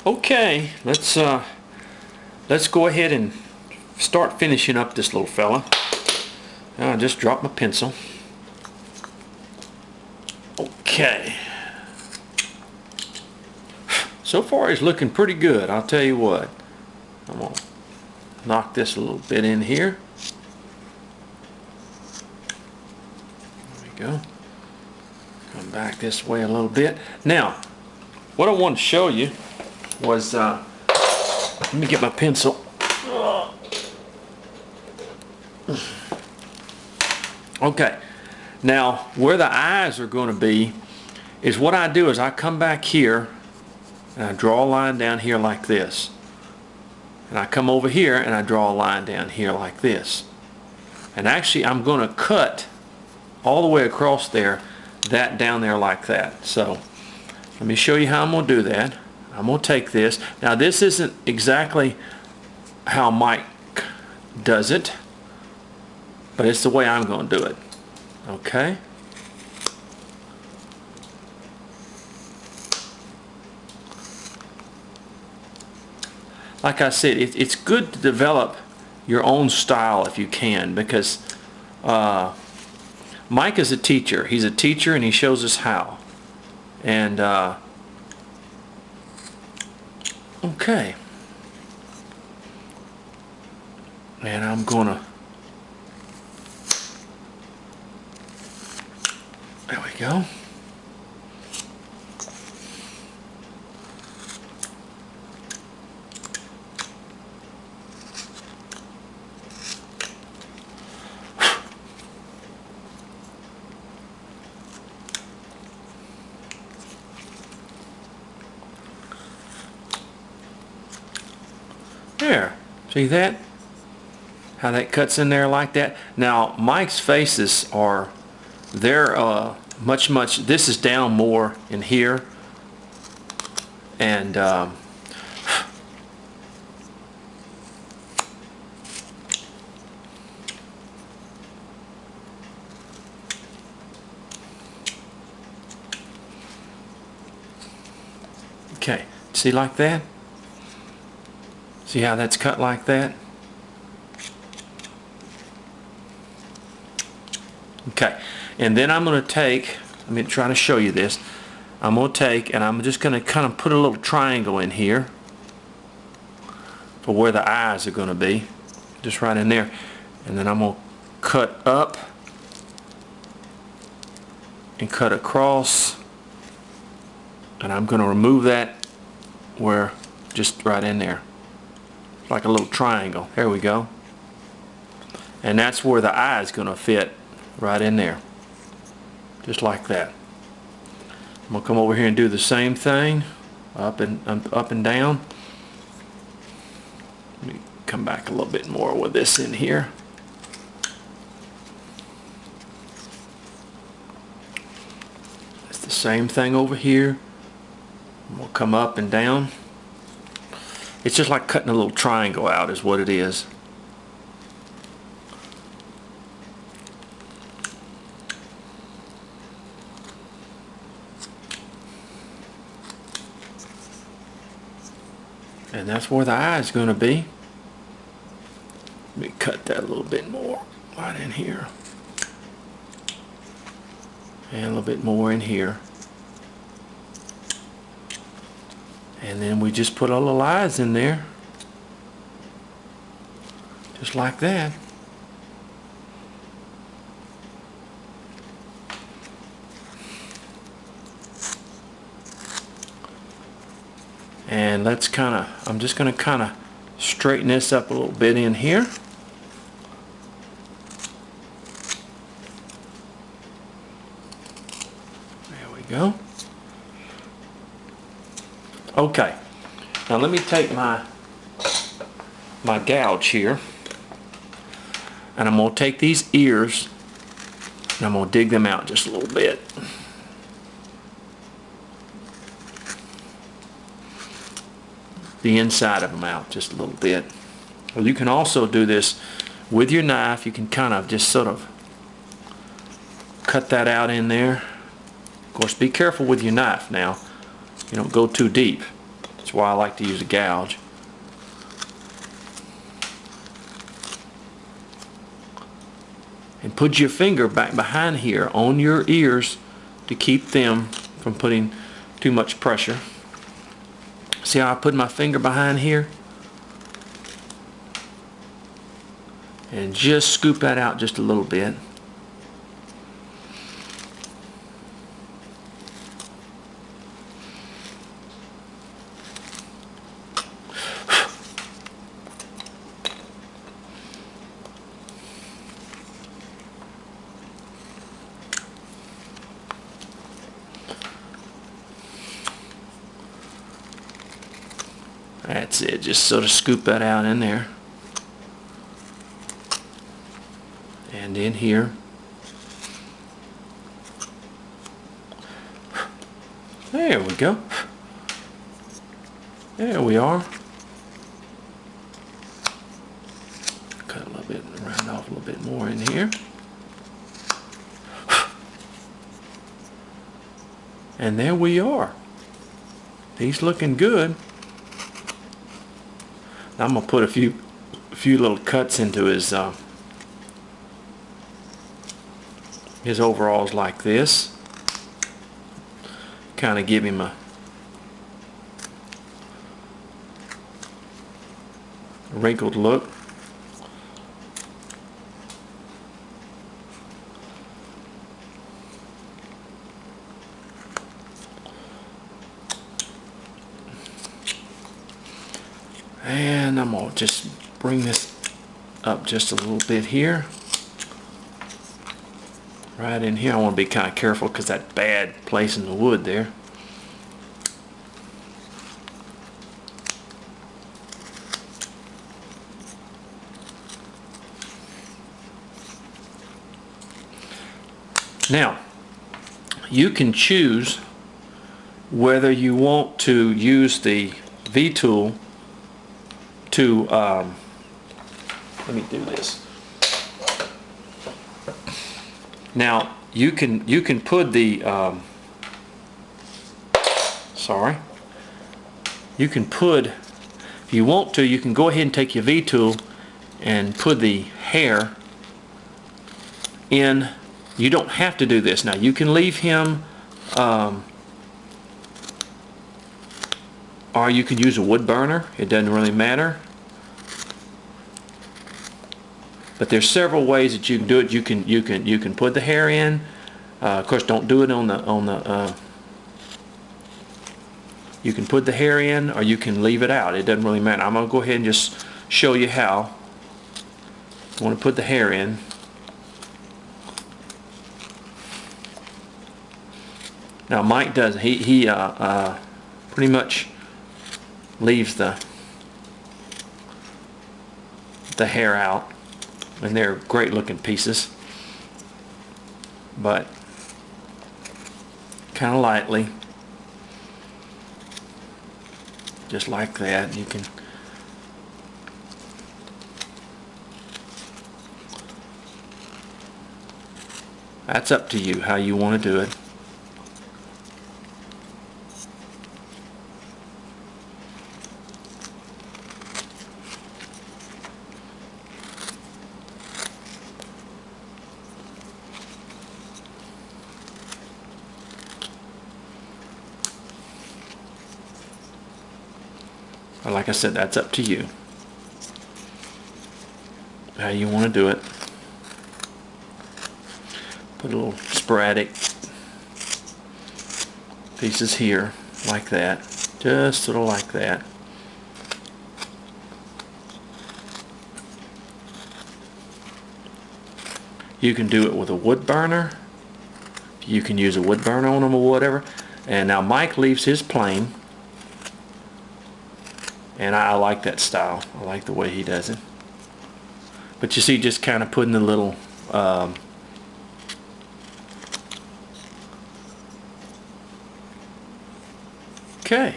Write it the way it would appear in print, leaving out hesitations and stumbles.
Okay, let's go ahead and start finishing up this little fella. I just dropped my pencil. Okay. So far he's looking pretty good, I'll tell you what. I'm going to knock this a little bit in here. There we go. Come back this way a little bit. Now, what I wanted to show you was, let me get my pencil. Okay, now where the eyes are going to be is what I do is I come back here and I draw a line down here like this. And I come over here and I draw a line down here like this. And actually I'm going to cut all the way across there, that down there like that. So let me show you how I'm going to do that. I'm going to take this. Now this isn't exactly how Mike does it, but it's the way I'm going to do it. Okay? Like I said, it's good to develop your own style if you can, because Mike is a teacher. He's a teacher and he shows us how. And okay. And I'm gonna, there we go. There, see that? How that cuts in there like that. Now Mike's faces are, they're much, this is down more in here, and okay, see like that? See how that's cut like that? Okay, and then I'm going to take, let me try to show you this. I'm going to take and I'm just going to kind of put a little triangle in here for where the eyes are going to be, just right in there. And then I'm going to cut up and cut across, and I'm going to remove that where, just right in there, like a little triangle. There we go. And that's where the eye is going to fit, right in there, just like that. I'm going to come over here and do the same thing, up and down. Let me come back a little bit more with this in here. It's the same thing over here. We'll come up and down. It's just like cutting a little triangle out is what it is. And that's where the eye is going to be. Let me cut that a little bit more right in here. And a little bit more in here. And then we just put our little eyes in there. Just like that. And let's kind of, I'm just going to kind of straighten this up a little bit in here. There we go. Okay, now let me take my gouge here, and I'm going to take these ears and I'm going to dig them out just a little bit. The inside of them out just a little bit. Well, you can also do this with your knife. You can kind of just sort of cut that out in there. Of course, be careful with your knife now. You don't go too deep. That's why I like to use a gouge. And put your finger back behind here on your ears to keep them from putting too much pressure. See how I put my finger behind here? And just scoop that out just a little bit. That's it, just sort of scoop that out in there. And in here. There we go. There we are. Cut a little bit, round off a little bit more in here. And there we are. He's looking good. Now I'm gonna put a few little cuts into his overalls like this. Kind of give him a wrinkled look. And I'm going to just bring this up just a little bit here. Right in here. I want to be kind of careful because that bad place in the wood there. Now, you can choose whether you want to use the V-tool to, let me do this. Now, you can put the, you can put, if you want to, you can go ahead and take your V-tool and put the hair in. You don't have to do this. Now, you can leave him, or you can use a wood burner. It doesn't really matter. But there's several ways that you can do it. You can put the hair in. Of course, don't do it on the. You can put the hair in, or you can leave it out. It doesn't really matter. I'm gonna go ahead and just show you how. I want to put the hair in. Now Mike doesn't. He pretty much leaves the hair out. And they're great looking pieces, but kind of lightly, just like that. You can that's up to you how you want to do it. Like I said, that's up to you how you want to do it. Put a little sporadic pieces here like that, just sort of like that. You can do it with a wood burner. You can use a wood burner on them or whatever. And now Mike leaves his plain. And I like that style. I like the way he does it. But you see, just kind of putting the little okay.